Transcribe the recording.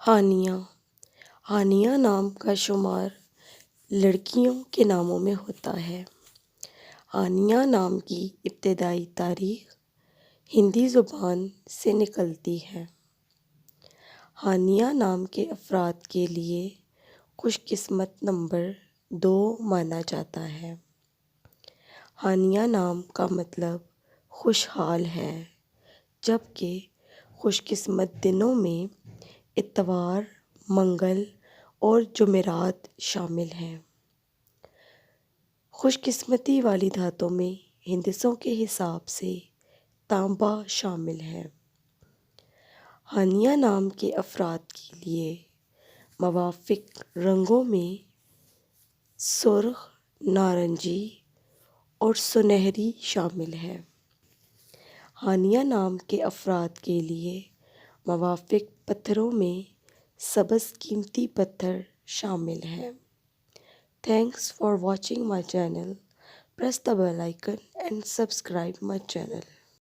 ہانیہ ہانیہ نام کا شمار لڑکیوں کے ناموں میں ہوتا ہے۔ ہانیہ نام کی ابتدائی تاریخ ہندی زبان سے نکلتی ہے۔ ہانیہ نام کے افراد کے لیے خوش قسمت نمبر 2 مانا جاتا ہے۔ ہانیہ نام کا مطلب خوشحال ہے، جبکہ خوش قسمت دنوں میں اتوار، منگل اور جمعرات شامل ہیں۔ خوش قسمتی والی دھاتوں میں ہندسوں کے حساب سے تانبا شامل ہے۔ ہانیہ نام کے افراد کے لیے موافق رنگوں میں سرخ، نارنجی اور سنہری شامل ہے۔ ہانیہ نام کے افراد کے لیے موافق پتھروں میں سبز قیمتی پتھر شامل ہے۔ Thanks for watching my channel. Press the bell icon and subscribe my channel.